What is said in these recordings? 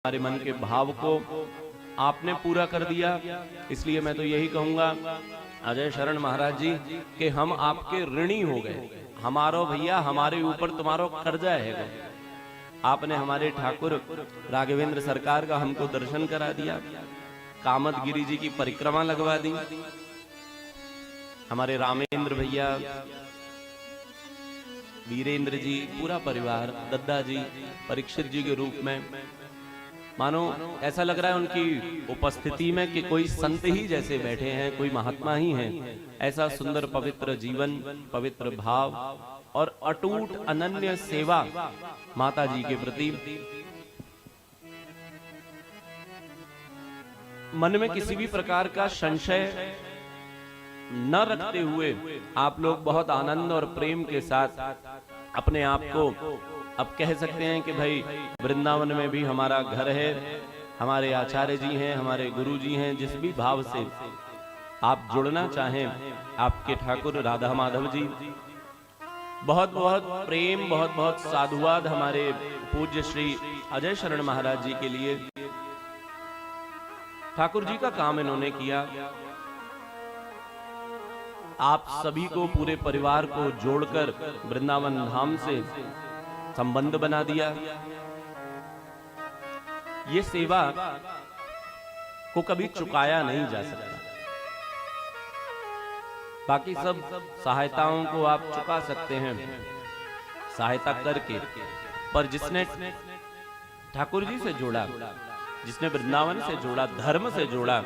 हमारे मन के भाव को आपने पूरा कर दिया। इसलिए मैं तो यही कहूंगा अजय शरण महाराज जी कि हम आपके ऋणी हो गए। हमारो भैया हमारे ऊपर तुम्हारो कर्जा है। आपने हमारे ठाकुर राघवेंद्र सरकार का हमको दर्शन करा दिया, कामतगिरी जी की परिक्रमा लगवा दी, हमारे रामेंद्र भैया, वीरेंद्र जी, पूरा परिवार, दद्दा जी, परीक्षित जी के रूप में मानो ऐसा लग रहा है उनकी उपस्थिति में कि कोई संत ही जैसे बैठे हैं, कोई महात्मा ही हैं। ऐसा सुंदर पवित्र जीवन, पवित्र भाव और अटूट अनन्य सेवा माता जी के प्रति। मन में किसी भी प्रकार का संशय न रखते हुए आप लोग बहुत आनंद और प्रेम के साथ अपने आप को अब कह सकते हैं कि भाई वृंदावन में भी हमारा घर है, हमारे आचार्य जी हैं, हमारे गुरु जी हैं। जिस भी भाव से आप जुड़ना चाहें, आपके ठाकुर राधा माधव जी, बहुत बहुत प्रेम, बहुत बहुत साधुवाद हमारे पूज्य श्री अजय शरण महाराज जी के लिए। ठाकुर जी का काम इन्होंने किया, आप सभी को, पूरे परिवार को जोड़कर वृंदावन धाम से संबंध बना दिया। ये सेवा को कभी चुकाया नहीं जा सकता। बाकी सब सहायताओं को आप चुका सकते हैं सहायता करके, पर जिसने ठाकुर जी से जोड़ा, जिसने वृंदावन से जोड़ा, धर्म से जोड़ा,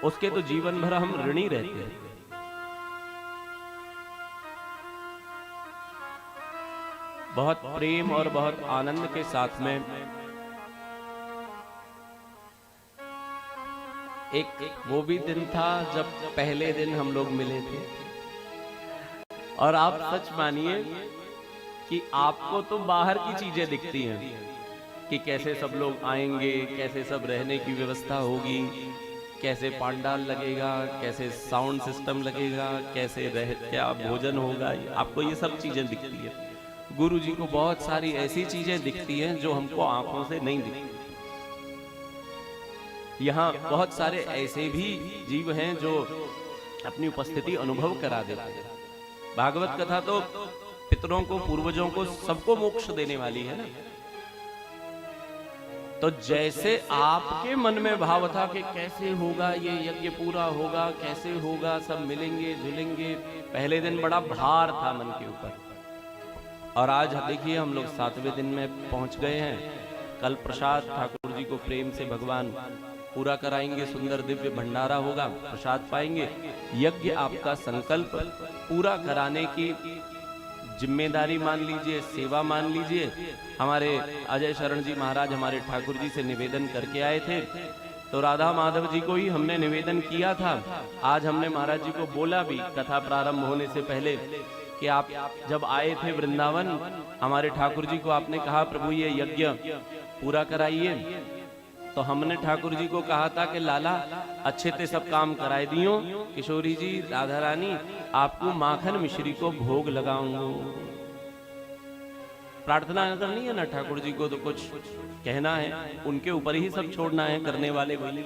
उसके तो जीवन भर हम ऋणी रहते हैं। बहुत प्रेम और बहुत आनंद के साथ में एक वो भी दिन था जब पहले दिन हम लोग मिले थे, और आप सच मानिए कि आपको तो बाहर की चीजें दिखती हैं कि कैसे सब लोग आएंगे, कैसे सब रहने की व्यवस्था होगी, कैसे पांडाल लगेगा, कैसे साउंड सिस्टम लगेगा, कैसे क्या भोजन होगा, आपको ये सब चीजें दिखती है। गुरु जी को बहुत सारी ऐसी चीजें दिखती हैं जो हमको आंखों से नहीं दिखती। यहाँ बहुत सारे ऐसे भी जीव हैं जो अपनी उपस्थिति अनुभव करा देते हैं। भागवत कथा तो पितरों को, पूर्वजों को, सबको मोक्ष देने वाली है ना। तो जैसे आपके मन में भाव था कि कैसे होगा ये यज्ञ, पूरा होगा, कैसे होगा, सब मिलेंगे जुलेंगे, पहले दिन बड़ा भार था मन के ऊपर, और आज देखिए हम लोग 7वें दिन में पहुंच गए हैं। कल प्रसाद ठाकुर जी को प्रेम से भगवान पूरा कराएंगे, सुंदर दिव्य भंडारा होगा, प्रसाद पाएंगे। यज्ञ आपका संकल्प पूरा कराने की जिम्मेदारी मान लीजिए, सेवा मान लीजिए। हमारे अजय शरण जी महाराज हमारे ठाकुर जी से निवेदन करके आए थे, तो राधा माधव जी को ही हमने निवेदन किया था। आज हमने महाराज जी को बोला भी कथा प्रारंभ होने से पहले कि आप जब आए थे वृंदावन, हमारे ठाकुर जी को आपने कहा प्रभु ये यज्ञ पूरा कराइए, तो हमने ठाकुर जी को कहा था कि लाला अच्छे से सब काम कराए दियो, किशोरी जी, राधा रानी, आपको माखन मिश्री को भोग लगाऊंगा। प्रार्थना करनी है ना ठाकुर जी को, तो कुछ कहना है, उनके ऊपर ही सब छोड़ना है, करने वाले वही।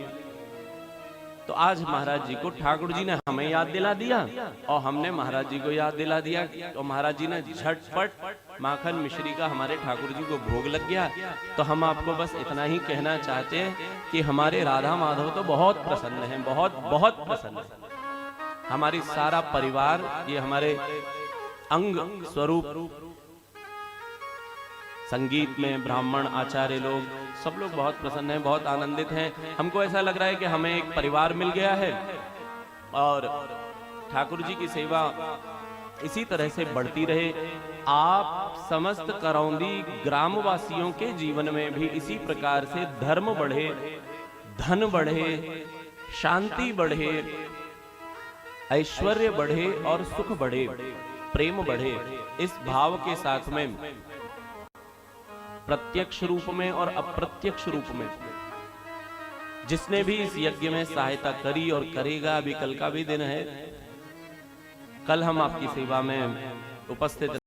तो आज महाराज जी को ठाकुर जी ने हमें याद दिला दिया और हमने महाराज जी को याद दिला दिया, तो महाराज जी ने झटपट माखन मिश्री का हमारे ठाकुर जी को भोग लग गया। तो हम आपको बस इतना ही कहना चाहते हैं कि हमारे राधा माधव तो बहुत प्रसन्न हैं, बहुत बहुत प्रसन्न है। हमारी सारा परिवार, ये हमारे अंग स्वरूप, संगीत में ब्राह्मण, आचार्य लोग, सब लोग बहुत प्रसन्न हैं, बहुत आनंदित हैं। हमको ऐसा लग रहा है कि हमें एक परिवार मिल गया है, और ठाकुर जी की सेवा इसी तरह से बढ़ती रहे। आप समस्त करौंदी ग्रामवासियों के जीवन में भी इसी प्रकार से धर्म बढ़े, धन बढ़े, शांति बढ़े, ऐश्वर्य बढ़े और सुख बढ़े, प्रेम बढ़े। इस भाव के साथ में प्रत्यक्ष रूप में और अप्रत्यक्ष रूप में जिसने भी इस यज्ञ में सहायता करी और करेगा, अभी कल का भी दिन है, कल हम आपकी सेवा में उपस्थित